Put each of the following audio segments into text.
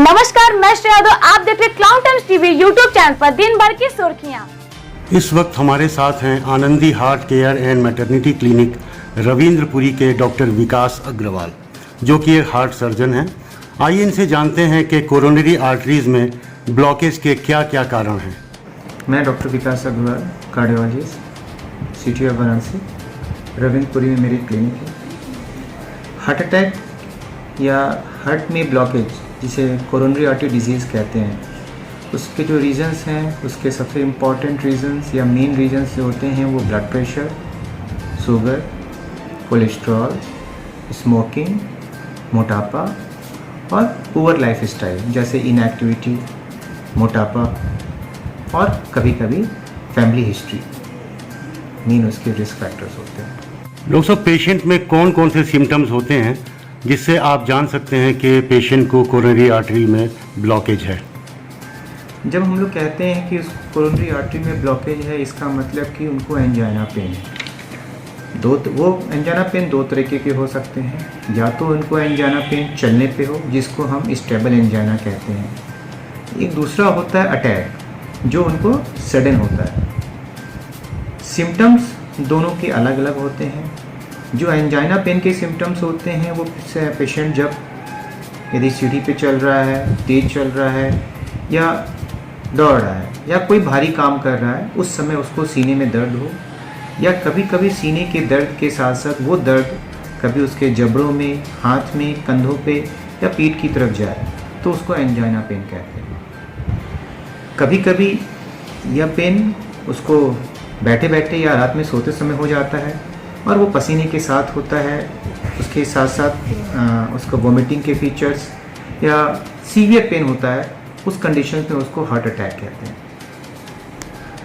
नमस्कार, मैं श्रेया यादव। आप देख रहे cloud times TV YouTube channel पर दिन भर की सुर्खियां। इस वक्त हमारे साथ हैं Anandi heart care and maternity clinic Ravindrapuri के डॉक्टर विकास अग्रवाल, जो कि एक हार्ट सर्जन हैं। आइए इनसे जानते हैं कि कोरोनरी आर्टरीज में ब्लॉकेज के क्या क्या कारण हैं। मैं doctor Vikas Agrawal, cardiologist, city of Varanasi, Ravindrapuri में मेरी क्लिनिक है। हार्ट अटैक या हार्ट में ब्लॉकेज, जिसे कोरोनरी आर्टरी डिजीज़ कहते हैं, उसके जो रीज़न्स हैं, उसके सबसे इम्पॉर्टेंट रीज़न्स या मेन रीज़न्स जो होते हैं वो blood pressure, sugar, cholesterol, smoking, मोटापा और पुअर लाइफ स्टाइल जैसे इनएक्टिविटी, मोटापा और कभी कभी फैमिली हिस्ट्री मेन उसके रिस्क फैक्टर्स होते हैं। डॉक्टर साहब, पेशेंट में कौन कौन से सिम्टम्स होते हैं जिससे आप जान सकते हैं कि पेशेंट को कोरोनरी आर्टरी में ब्लॉकेज है? जब हम लोग कहते हैं कि उस कोरोनरी आर्टरी में ब्लॉकेज है, इसका मतलब कि उनको एंजाइना पेन है। वो एंजाइना पेन दो तरीके के हो सकते हैं। या तो उनको एंजाइना पेन चलने पे हो, जिसको हम स्टेबल एंजाइना कहते हैं। एक दूसरा होता है अटैक, जो उनको सडन होता है। सिम्टम्स दोनों के अलग अलग होते हैं। जो एंजाइना पेन के सिम्टम्स होते हैं वो पेशेंट जब यदि सीढ़ी पे चल रहा है, तेज चल रहा है या दौड़ रहा है या कोई भारी काम कर रहा है, उस समय उसको सीने में दर्द हो, या कभी कभी सीने के दर्द के साथ साथ वो दर्द कभी उसके जबड़ों में, हाथ में, कंधों पे या पीठ की तरफ जाए, तो उसको एंजाइना पेन कहते हैं। कभी कभी यह पेन उसको बैठे बैठे या रात में सोते समय हो जाता है और वो पसीने के साथ होता है। उसके साथ साथ उसको वोमिटिंग के फीचर्स या सीवियर पेन होता है। उस कंडीशन में उसको हार्ट अटैक कहते हैं।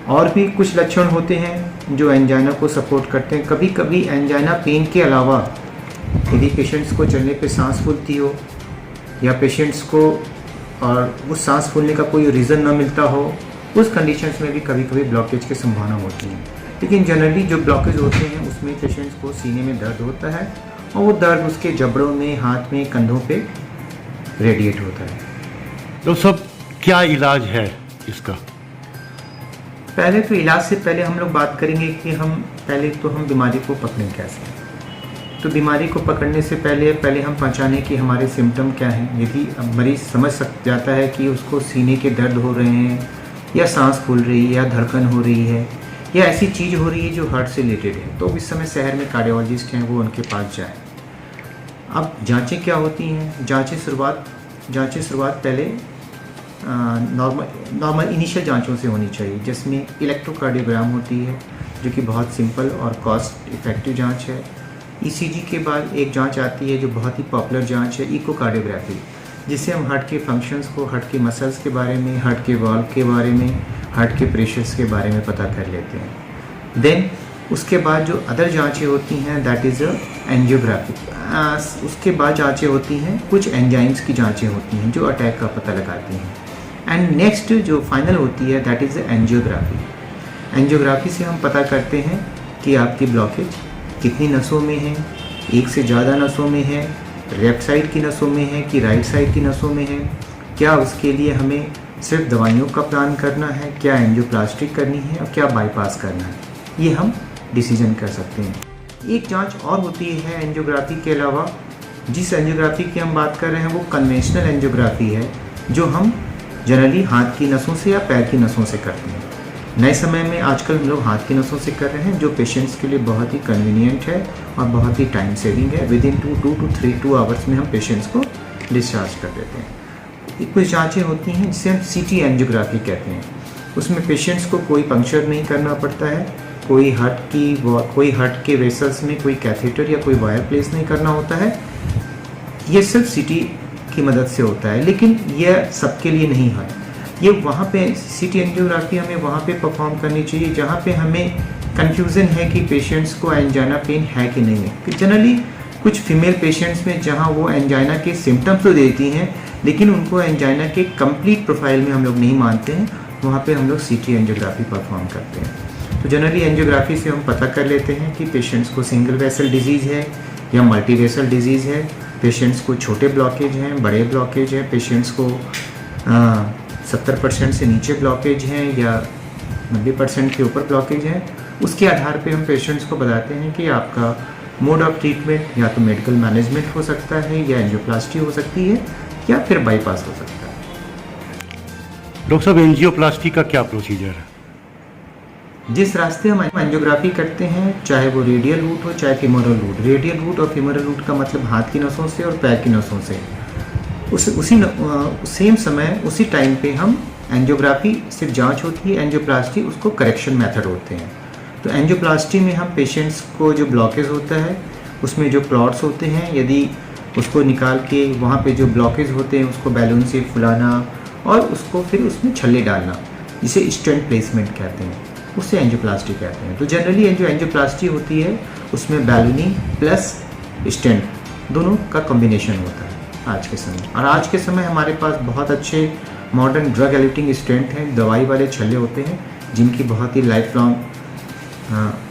और भी कुछ लक्षण होते हैं जो एंजाइना को सपोर्ट करते हैं। कभी कभी एंजाइना पेन के अलावा यदि पेशेंट्स को चलने पे सांस फूलती हो या पेशेंट्स को और उस सांस फूलने का कोई रीज़न ना मिलता हो, उस कंडीशंस में भी कभी कभी ब्लॉकेज की संभावना होती है। लेकिन जनरली जो ब्लॉकेज होते हैं उसमें पेशेंट्स को सीने में दर्द होता है और वो दर्द उसके जबड़ों में, हाथ में, कंधों पे रेडिएट होता है। तो सब क्या इलाज है इसका? पहले तो इलाज से पहले हम लोग बात करेंगे कि हम बीमारी को पकड़ें कैसे। तो बीमारी को पकड़ने से पहले हम पहचानें कि हमारे सिम्टम क्या हैं। यदि मरीज समझ जाता है कि उसको सीने के दर्द हो रहे हैं या सांस फूल रही है या धड़कन हो रही है या ऐसी चीज़ हो रही है जो हार्ट से रिलेटेड है, तो इस समय शहर में कार्डियोलॉजिस्ट हैं, वो उनके पास जाएं। अब जांचें क्या होती हैं? जांचें शुरुआत पहले नॉर्मल इनिशियल जांचों से होनी चाहिए, जिसमें इलेक्ट्रोकार्डियोग्राम होती है, जो कि बहुत सिंपल और कॉस्ट इफ़ेक्टिव जांच है। ईसीजी के बाद एक जांच आती है जो बहुत ही पॉपुलर जांच है, इकोकार्डियोग्राफी, जिससे हम हार्ट के फंक्शंस को, हार्ट के मसल्स के बारे में, हार्ट के वाल्व के बारे में, हार्ट के प्रेशर्स के बारे में पता कर लेते हैं। देन उसके बाद जो अदर जांचें होती हैं, दैट इज़ एंजियोग्राफी। उसके बाद जांचें होती हैं, कुछ एंजाइम्स की जांचें होती हैं जो अटैक का पता लगाती हैं। एंड नेक्स्ट जो फाइनल होती है, दैट इज़ एंजियोग्राफी। एंजियोग्राफी से हम पता करते हैं कि आपकी ब्लॉकेज कितनी नसों में है, एक से ज़्यादा नसों में है, लेफ्ट साइड की नसों में है कि राइट साइड की नसों में है। क्या उसके लिए हमें सिर्फ दवाइयों का प्लान करना है, क्या एंजियोप्लास्टिक करनी है और क्या बाईपास करना है, ये हम डिसीजन कर सकते हैं। एक जांच और होती है एंजियोग्राफी के अलावा, जिस एंजियोग्राफी की हम बात कर रहे हैं वो कन्वेंशनल एंजियोग्राफी है, जो हम जनरली हाथ की नसों से या पैर की नसों से करते हैं। नए समय में आजकल हम लोग हाथ की नसों से कर रहे हैं, जो पेशेंट्स के लिए बहुत ही कन्वीनियंट है और बहुत ही टाइम सेविंग है। विद इन 2 आवर्स में हम पेशेंट्स को डिस्चार्ज कर देते हैं। कुछ जांचें होती हैं जिसे हम सीटी एंजियोग्राफी कहते हैं। उसमें पेशेंट्स को कोई पंक्चर नहीं करना पड़ता है, कोई हार्ट के वेसल्स में कोई कैथेटर या कोई वायर प्लेस नहीं करना होता है। ये सिर्फ सीटी की मदद से होता है, लेकिन यह सबके लिए नहीं है। ये वहाँ पे सीटी एंजियोग्राफी हमें वहाँ पे परफॉर्म करनी चाहिए जहाँ पे हमें कन्फ्यूज़न है कि पेशेंट्स को एंजाइना पेन है कि नहीं है। जनरली कुछ फीमेल पेशेंट्स में जहाँ वो एंजाइना के सिम्टम्स तो देती हैं, लेकिन उनको एंजाइना के कंप्लीट प्रोफाइल में हम लोग नहीं मानते हैं, वहाँ पे हम लोग सीटी एंजियोग्राफी परफॉर्म करते हैं। तो जनरली एंजियोग्राफी से हम पता कर लेते हैं कि पेशेंट्स को सिंगल वेसल डिजीज़ है या मल्टी वेसल डिजीज़ है, पेशेंट्स को छोटे ब्लॉकेज हैं, बड़े ब्लॉकेज हैं, पेशेंट्स को 70% से नीचे ब्लॉकेज हैं या 90% के ऊपर ब्लॉकेज हैं। उसके आधार पे हम पेशेंट्स को बताते हैं कि आपका मोड ऑफ ट्रीटमेंट या तो मेडिकल मैनेजमेंट हो सकता है, या एंजियोप्लास्टी हो सकती है, या फिर बाईपास हो सकता है। डॉक्टर साहब, एंजियोप्लास्टी का क्या प्रोसीजर है? जिस रास्ते हम एंजियोग्राफी करते हैं, चाहे वो रेडियल रूट हो चाहे फीमोरल रूट, रेडियल रूट और फीमोरल रूट का मतलब हाथ की नसों से और पैर की नसों से, सेम समय उसी टाइम पे हम एंजियोग्राफी सिर्फ जांच होती है, एंजियोप्लास्टी उसको करेक्शन मेथड होते हैं। तो एंजियोप्लास्टी में हम पेशेंट्स को जो ब्लॉकेज होता है उसमें जो क्लॉट्स होते हैं, यदि उसको निकाल के वहाँ पे जो ब्लॉकेज होते हैं उसको बैलून से फुलाना और उसको फिर उसमें छल्ले डालना, जिसे स्टेंट प्लेसमेंट कहते हैं, उससे एंजियोप्लास्टी कहते हैं। तो जनरली जो एंजियोप्लास्टी होती है उसमें बैलूनी प्लस स्टेंट दोनों का कॉम्बिनेशन होता है आज के समय। और आज के समय हमारे पास बहुत अच्छे मॉडर्न ड्रग एलिटिंग स्टेंट हैं, दवाई वाले छल्ले होते हैं, जिनकी बहुत ही लाइफ लॉन्ग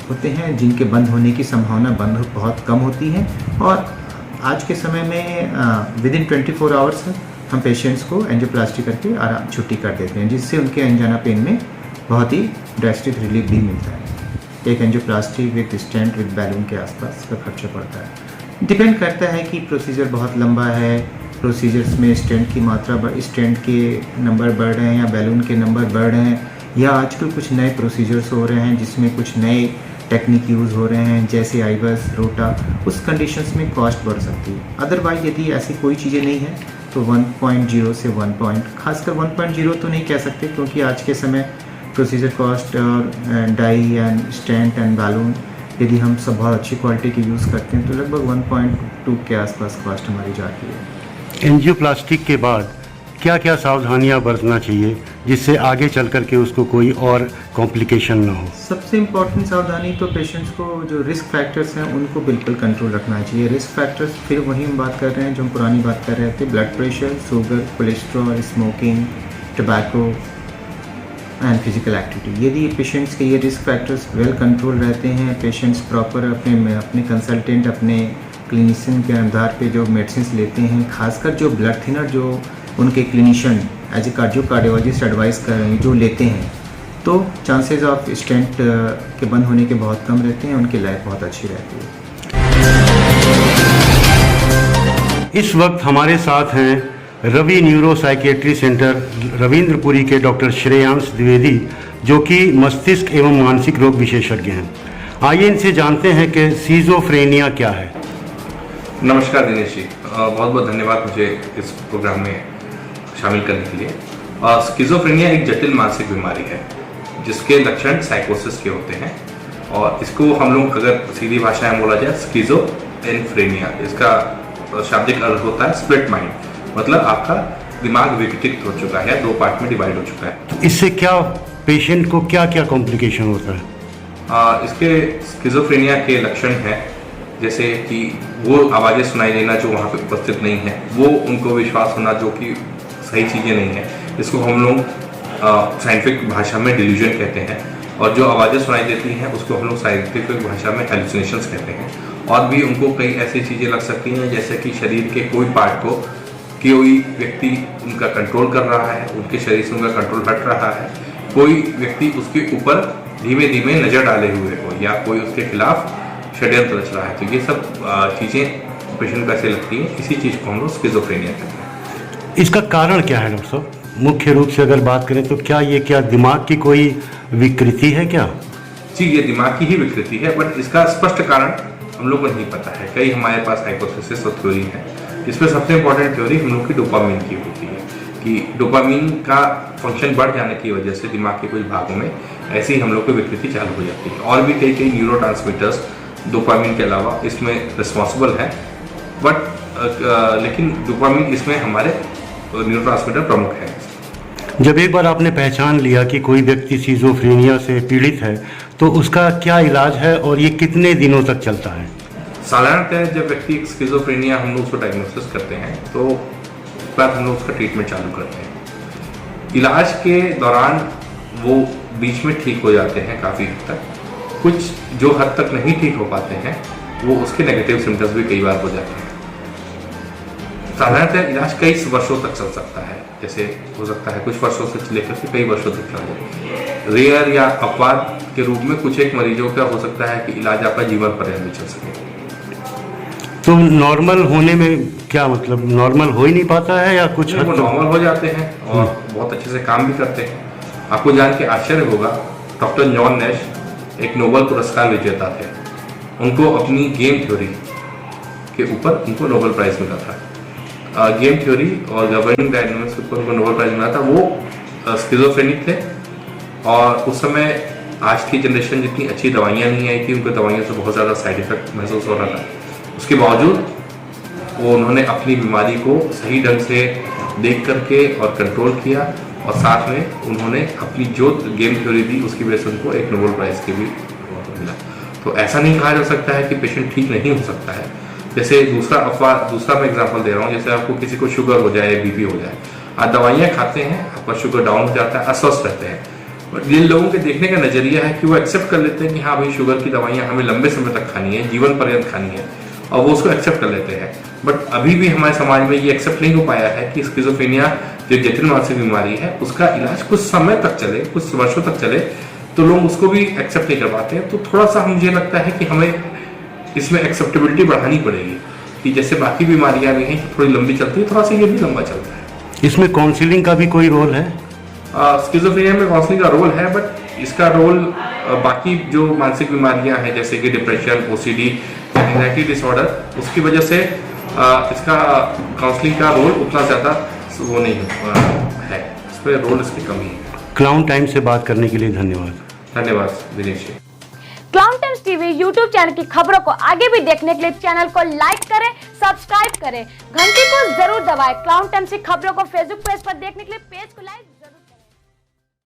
होते हैं, जिनके बंद होने की संभावना बहुत कम होती है। और आज के समय में विदिन 24 आवर्स हम पेशेंट्स को एंजियोप्लास्टी करके आराम छुट्टी कर देते हैं, जिससे उनके अंजाना पेन में बहुत ही ड्रास्टिक रिलीफ भी मिलता है। एक angioplasty with stent with balloon के आसपास का खर्चा पड़ता है। डिपेंड करता है कि प्रोसीजर बहुत लंबा है, प्रोसीजर्स में स्टेंट की मात्रा स्टेंट के नंबर बढ़ रहे हैं या बैलून के नंबर बढ़ रहे हैं, या आजकल कुछ नए प्रोसीजर्स हो रहे हैं जिसमें कुछ नए टेक्निक यूज़ हो रहे हैं, जैसे आईबस, रोटा, उस कंडीशंस में कॉस्ट बढ़ सकती है। अदरवाइज यदि ऐसी कोई चीज़ें नहीं है तो 1.0 से 1 खासकर 1.0 तो नहीं कह सकते, क्योंकि आज के समय प्रोसीजर कॉस्ट और dye and stent and balloon यदि हम सब बहुत अच्छी क्वालिटी की यूज़ करते हैं तो लगभग 1.2 के आसपास कॉस्ट हमारी जाती है। एंजियोप्लास्टी के बाद क्या क्या सावधानियां बरतना चाहिए जिससे आगे चल कर के उसको कोई और कॉम्प्लिकेशन ना हो? सबसे इम्पॉर्टेंट सावधानी तो पेशेंट्स को जो रिस्क फैक्टर्स हैं उनको बिल्कुल कंट्रोल रखना चाहिए। रिस्क फैक्टर्स फिर वही हम बात कर रहे हैं जो हम पुरानी बात कर रहे थे, blood pressure, sugar, cholesterol, smoking, tobacco and physical activity. यदि पेशेंट्स के ये रिस्क फैक्टर्स वेल कंट्रोल रहते हैं, पेशेंट्स प्रॉपर अपने कंसल्टेंट, अपने क्लिनिशियन के आधार पे जो मेडिसिन लेते हैं, खासकर जो ब्लड थिनर जो उनके clinician as a cardiologist advise कर रहे हैं जो लेते हैं, तो चांसेस ऑफ स्टेंट के बंद होने के बहुत कम रहते हैं, उनकी लाइफ बहुत अच्छी रहती है। इस वक्त हमारे साथ हैं Ravi neuro psychiatry centre Ravindrapuri के डॉक्टर श्रेयांश द्विवेदी, जो कि मस्तिष्क एवं मानसिक रोग विशेषज्ञ हैं। आइए इनसे जानते हैं कि सीजोफ्रेनिया क्या है। नमस्कार दिनेश जी, बहुत बहुत धन्यवाद मुझे इस प्रोग्राम में शामिल करने के लिए। स्किज़ोफ्रेनिया एक जटिल मानसिक बीमारी है जिसके लक्षण साइकोसिस के होते हैं, और इसको हम लोग अगर सीधी भाषा में बोला जाए स्किज़ोफ्रेनिया, इसका शाब्दिक अर्थ होता है स्प्लिट माइंड, मतलब आपका दिमाग विघटित हो चुका है, दो पार्ट में डिवाइड हो चुका है। तो इससे क्या पेशेंट को क्या क्या कॉम्प्लिकेशन होता है? इसके स्किज़ोफ्रेनिया के लक्षण हैं जैसे कि वो आवाज़ें सुनाई देना जो वहाँ पे उपस्थित नहीं है, वो उनको विश्वास होना जो कि सही चीज़ें नहीं है, इसको हम लोग साइंटिफिक भाषा में डिल्यूजन कहते हैं, और जो आवाज़ें सुनाई देती हैं उसको हम लोग साइंटिफिक भाषा में हेलुसिनेशंस कहते हैं। और भी उनको कई ऐसी चीज़ें लग सकती हैं जैसे कि शरीर के कोई पार्ट को कोई व्यक्ति उनका कंट्रोल कर रहा है, उनके शरीर से उनका कंट्रोल हट रहा है, कोई व्यक्ति उसके ऊपर धीमे धीमे नज़र डाले हुए हो, या कोई उसके खिलाफ षड्यंत्र रच रहा है। तो ये सब चीज़ें पेशेंट को ऐसे लगती हैं, इसी चीज़ को हम लोग स्किज़ोफ्रेनिया कहते हैं। इसका कारण क्या है डॉक्टर साहब? मुख्य रूप से अगर बात करें तो क्या दिमाग की कोई विकृति है क्या? जी, ये दिमाग की ही विकृति है, बट इसका स्पष्ट कारण हम लोग को नहीं पता है। कई हमारे पास हाइपोथेसिस और थ्योरी है, इसमें सबसे इम्पोर्टेंट थ्योरी हम लोग की डोपामिन की होती है कि डोपामिन का फंक्शन बढ़ जाने की वजह से दिमाग के कुछ भागों में ऐसे ही हम लोग को विकृति चालू हो जाती है। और भी कई न्यूरोट्रांसमीटर्स डोपामिन के अलावा इसमें रिस्पॉन्सिबल है, बट लेकिन डोपामिन इसमें हमारे न्यूरोट्रांसमीटर प्रमुख है। जब एक बार आपने पहचान लिया कि कोई व्यक्ति सीजोफ्रेनिया से पीड़ित है, तो उसका क्या इलाज है और ये कितने दिनों तक चलता है? साधारणतः जब व्यक्ति स्किज़ोफ्रेनिया हम लोग उसको डायग्नोसिस करते हैं तो बाद हम लोग उसका ट्रीटमेंट चालू करते हैं। इलाज के दौरान वो बीच में ठीक हो जाते हैं काफ़ी हद तक, कुछ जो हद तक नहीं ठीक हो पाते हैं वो उसके नेगेटिव सिम्टम्स भी कई बार हो जाते हैं। साधारणतः इलाज कई वर्षों तक चल सकता है, जैसे हो सकता है कुछ वर्षों से लेकर के कई वर्षों तक चले। रेयर या अपवाद के रूप में कुछ एक मरीजों का हो सकता है कि इलाज आपका जीवन पर्यंत भी चल सके। तो नॉर्मल होने में क्या मतलब, नॉर्मल हो ही नहीं पाता है या कुछ वो नॉर्मल हो जाते हैं और बहुत अच्छे से काम भी करते हैं। आपको जान के आश्चर्य होगा, डॉक्टर जॉन नैश एक नोबेल पुरस्कार विजेता थे, उनको अपनी गेम थ्योरी के ऊपर उनको नोबेल प्राइज मिला था। गेम थ्योरी और गवर्निंग डायनामिक्स के ऊपर उनको नोबेल प्राइज मिला था। वो स्किज़ोफ्रेनिक थे और उस समय आज की जनरेशन जितनी अच्छी दवाइयाँ नहीं आई थी, उनको दवाइयों से बहुत ज़्यादा साइड इफेक्ट महसूस हो रहा था। उसके बावजूद वो उन्होंने अपनी बीमारी को सही ढंग से देख करके और कंट्रोल किया और साथ में उन्होंने अपनी जो गेम थ्योरी दी उसकी वजह से उनको एक नोबेल प्राइज के भी मिला। तो ऐसा नहीं कहा जा सकता है कि पेशेंट ठीक नहीं हो सकता है। जैसे दूसरा मैं एग्जांपल दे रहा हूँ, जैसे आपको किसी को शुगर हो जाए, बीपी हो जाए, आप दवाइयाँ खाते हैं, आपका शुगर डाउन हो जाता है, अस्वस्थ रहते हैं। बट जिन लोगों के देखने का नजरिया है कि वो एक्सेप्ट कर लेते हैं कि हाँ भाई शुगर की दवाइयाँ हमें लंबे समय तक खानी है, जीवन पर्यंत खानी है, और वो उसको एक्सेप्ट कर लेते हैं। बट अभी भी हमारे समाज में ये एक्सेप्ट नहीं हो पाया है कि स्किज़ोफ्रेनिया जो जटिल मानसिक बीमारी है उसका इलाज कुछ समय तक चले, कुछ वर्षों तक चले, तो लोग उसको भी एक्सेप्ट नहीं कर पाते हैं। तो थोड़ा सा मुझे लगता है कि हमें इसमें एक्सेप्टेबिलिटी बढ़ानी पड़ेगी कि जैसे बाकी बीमारियां भी हैं थोड़ी लंबी चलती है, थोड़ा सा ये भी लंबा चलता है। इसमें काउंसलिंग का भी कोई रोल है? स्किज़ोफ्रेनिया में काउंसलिंग का रोल है, बट इसका रोल बाकी जो मानसिक बीमारियां हैं जैसे कि डिप्रेशन, ओसीडी, एंजाइटी डिसऑर्डर, उसकी वजह से इसका काउंसलिंग का रोल उतना ज़्यादा वो नहीं है, इस पर रोल इसकी कमी है। क्लाउन टाइम से बात करने के लिए धन्यवाद। धन्यवाद Dinesh ji. Clown times TV YouTube channel की खबरों को आगे भी देखने के लिए चैनल को लाइक करें, सब्सक्राइब करें, घंटी को जरूर दबाएं। क्लाउन टाइम्स की खबरों को फेसबुक पेज पर देखने के लिए पेज को लाइक जरूर